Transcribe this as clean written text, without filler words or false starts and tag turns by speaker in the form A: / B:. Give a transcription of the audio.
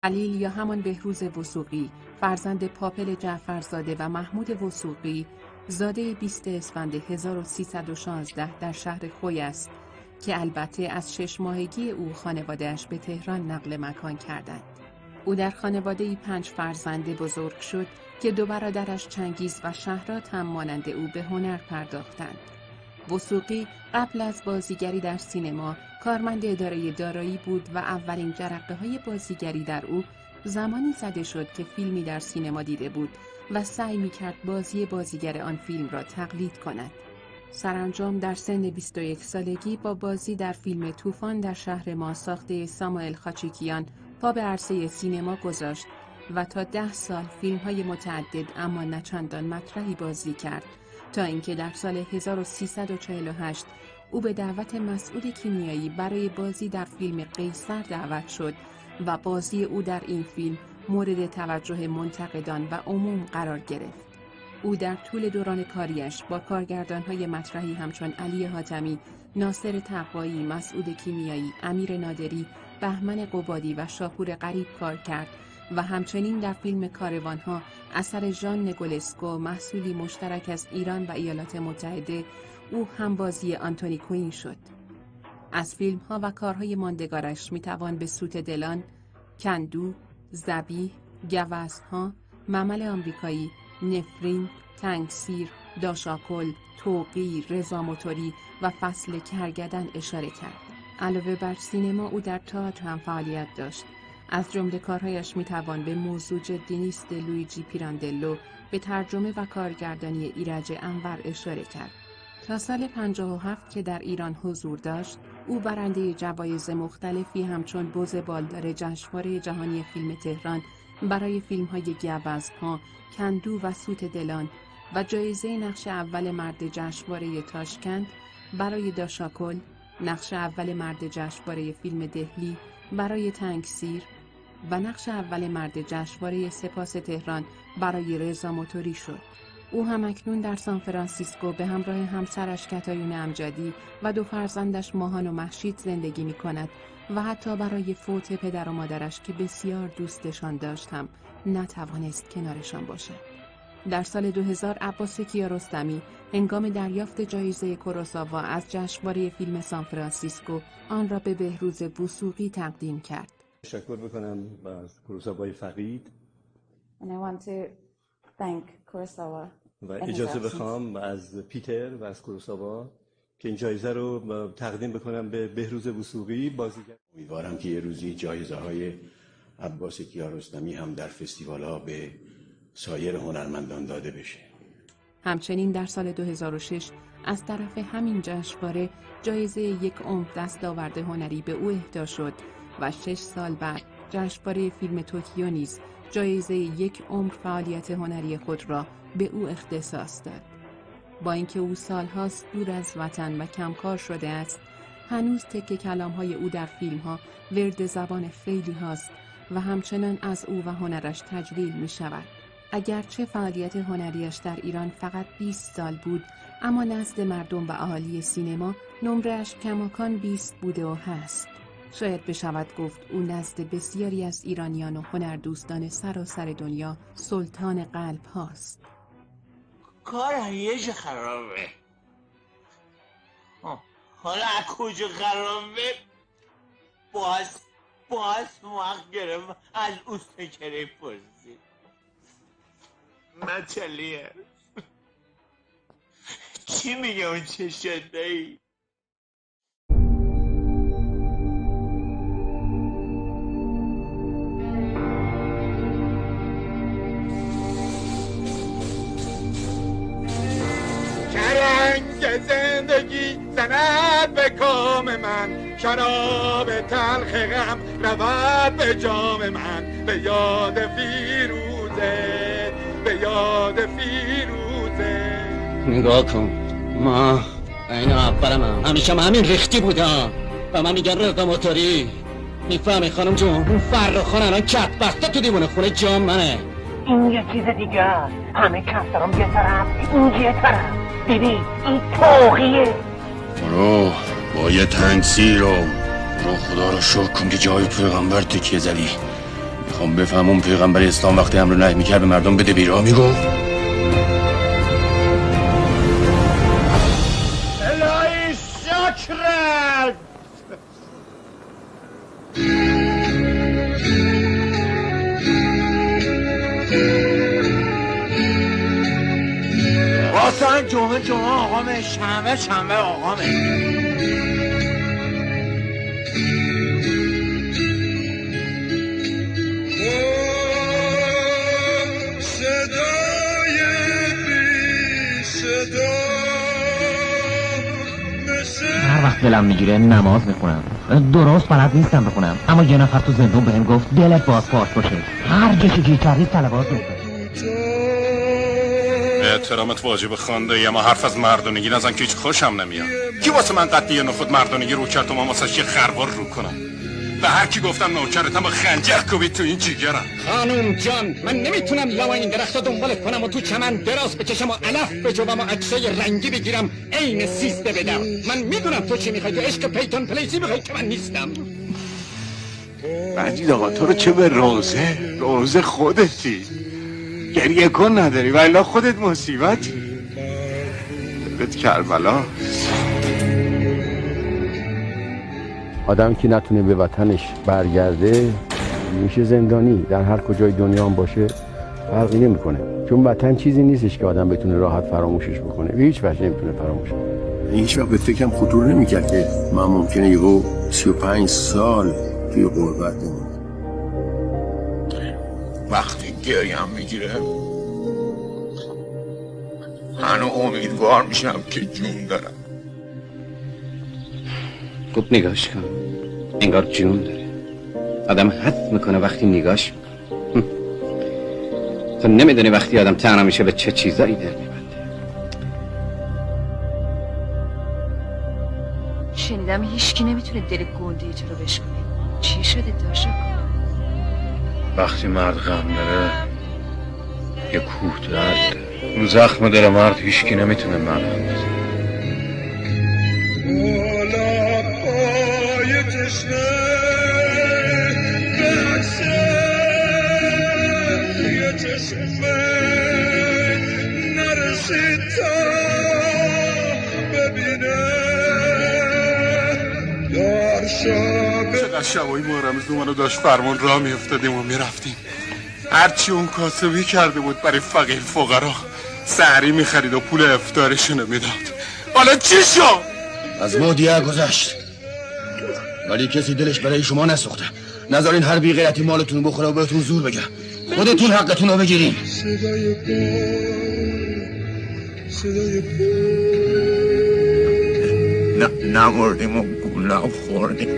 A: خلیل یا همان بهروز وثوقی، فرزند پاپل جعفرزاده و محمود وثوقی، زاده 20 اسفند 1316 در شهر خوی است که البته از 6 ماهگی او خانواده‌اش به تهران نقل مکان کردند. او در خانواده‌ای 5 فرزنده بزرگ شد که 2 برادرش چنگیز و شهرات هم مانند او به هنر پرداختند. وثوقی قبل از بازیگری در سینما کارمند اداره دارایی بود و اولین جرقه‌های بازیگری در او زمانی زده شد که فیلمی در سینما دیده بود و سعی می‌کرد بازی بازیگر آن فیلم را تقلید کند. سرانجام در سن 21 سالگی با بازی در فیلم طوفان در شهر ما ساخته ساموئل خاچیکیان پا به عرصه سینما گذاشت و تا 10 سال فیلم‌های متعدد اما نچندان مطرحی بازی کرد تا اینکه در سال 1348 او به دعوت مسعود کیمیایی برای بازی در فیلم قیصر دعوت شد و بازی او در این فیلم مورد توجه منتقدان و عموم قرار گرفت. او در طول دوران کاریش با کارگردان‌های مطرحی همچون علی حاتمی، ناصر تقوایی، مسعود کیمیایی، امیر نادری، بهمن قبادی و شاپور غریب کار کرد و همچنین در فیلم کاروان‌ها اثر ژان نگولسکو، محصولی مشترک از ایران و ایالات متحده، او هم بازی آنتونی کوین شد. از فیلم‌ها و کارهای ماندگارش می‌توان به سوت دلان، کندو، ذبیح، گوزن‌ها، ممل آمریکایی، نفرین، تنگسیر، داشاکل، توقی، رضا موتوری و فصل کرگدن اشاره کرد. علاوه بر سینما او در تئاتر هم فعالیت داشت. از جمله کارهایش میتوان به موضوع جدی نیست لویجی پیراندلو، به ترجمه و کارگردانی ایرج انور اشاره کرد. تا سال 57 که در ایران حضور داشت، او برنده جوایز مختلفی همچون بز بالدار جشنواره جهانی فیلم تهران برای فیلم‌های گوزن‌ها، کندو و سوت دلان و جایزه نقش اول مرد جشنواره تاشکند برای داشاکل، نقش اول مرد جشنواره فیلم دهلی برای تنگسیر و نقش اول مرد جشنواره سپاس تهران برای رضا موتوری شد. او هم اکنون در سانفرانسیسکو به همراه همسرش کتایون امجدی و 2 فرزندش ماهان و مهشید زندگی می کند و حتی برای فوت پدر و مادرش که بسیار دوستشان داشت هم نتوانست کنارشان باشد. در سال 2000 عباس کیارستمی هنگام دریافت جایزه کوروساوا از جشنواره فیلم سانفرانسیسکو آن را به بهروز وثوقی تقدیم کرد.
B: تشکر می‌کنم از کوروساوای فقید.
C: And I want to thank Kurosawa.
B: و اجازه بخوام از پیتر و از کوروساوا که این جایزه رو تقدیم بکنم به بهروز وثوقی بازیگر.
D: امیدوارم که یه روزی جایزه‌های عباس کیارستمی هم در فستیوال‌ها به سایر هنرمندان داده بشه.
A: همچنین در سال 2006 از طرف همین جشنواره جایزه 1 عمر دستاورد هنری به او اهدا شد و 6 سال بعد جشنواره فیلم توکیو نیز جایزه 1 عمر فعالیت هنری خود را به او اختصاص داد. با اینکه او سالهاست دور از وطن و کمکار شده است، هنوز تکه کلام‌های او در فیلم‌ها ورد زبان خیلی هاست و همچنان از او و هنرش تجلیل می شود. اگرچه فعالیت هنریش در ایران فقط 20 سال بود، اما نزد مردم و اهالی سینما نمره‌اش کماکان 20 بوده و هست. شاید بشود گفت او نزد بسیاری از ایرانیان و هنردوستان سراسر دنیا سلطان قلب هاست.
E: کار یه جا خرابه. حالا از کجا خرابه؟ باز وقت گرفت از اوستکره پرسید. مچلیه چی میگه اون چه شده ای؟
F: شرنگ زندگی زند به کام من، شراب تلخ غم رود به جام من، به یاد فیروزه، به یاد فیروزه.
G: نگاه کن، ما این اولم همیشه همین ریختی بودم و من میگن رضا موتوری. میفهمی خانم جون؟ اون فرخان الان کت بسته تو دیوونه خونه جام منه.
H: این یه چیز دیگه همه کسرام یه طرف این یه طرف. دیدی این توقیه.
D: برو با یه تنگسیر رو خدا رو شکر کن که جای پیغمبر تکیه زدی. میخوام بفهمم پیغمبر اسلام وقتی امر نهی میکرد به مردم بده بیراه میگفت؟
E: الهی شکرت. واسه جمعه آقامه، شنبه آقامه.
H: هر وقت دلم میگیره نماز میخونم. درست بلد نیستم بخونم، اما یه نفر تو زندون بهم گفت دلت بازپاس باشه، هر جشی گیر کردی صلوات بخون.
D: احترامت واجب خانده، اما حرف از مردانگی نزن که هیچ خوشم نمیاد. کی واسه من قطعی نخود مردانگی رو کرد و من واسه یه خروار رو کنم؟ به هر کی گفتم نوکرتم با خنجر کوبید تو این جیگرم.
G: خانوم جان، من نمیتونم لای این درخت دنبالت کنم و تو چمن دراز بکشم و علف بجوبم و عکسای رنگی بگیرم عین سیسته بدم. من میدونم تو چی میخوای، تو عشق پیتون پلیسی میخوای که من نیستم.
F: مجید آقا تو رو چه به روزه خودتی، گریه کن نداری ولی خودت مصیبتی. دلت کربلا.
I: آدم که نتونه به وطنش برگرده میشه زندانی. در هر کجای دنیا هم باشه فرقی نمیکنه، چون وطن چیزی نیستش که آدم بتونه راحت فراموشش بکنه. به هیچ وجه نمیتونه فراموش کنه.
D: هیچ وقت به فکرم خطور نمیکرد که من ممکنه یهو 35 سال توی غربت بمونم.
F: وقتی گریم میگیره هنو امیدوار میشم که جون دارم.
G: خوب نگاش کن، انگار جون داره. آدم حس میکنه وقتی نگاش میکنه. تو نمیدونی وقتی آدم تنها میشه به چه چیزایی در میبنده.
J: شنیدم هیچکی نمیتونه دل گنده تو رو بشکنه. چی شده داشا کن؟
D: وقتی مرد غم داره یه کوه درد، اون زخم دل مرد هیچکی نمیتونه مرهم بزنه.
F: چقدر شبایی ما رمزدومانو داشت فرمان راه میافتادیم و میرفتیم، هرچی اون کاسبی کرده بود برای فقیر فقرا سحری میخرید و پول افطارشونو میداد. حالا چی شد؟
D: از ما دیگه گذشت، ولی کسی دلش برای شما نسوخته. نذارین هر بی غیرتی مالتون بخوره و بهتون زور بگه. خودتون حقتون رو بگیرین.
F: نمردیم و گولم خوردیم.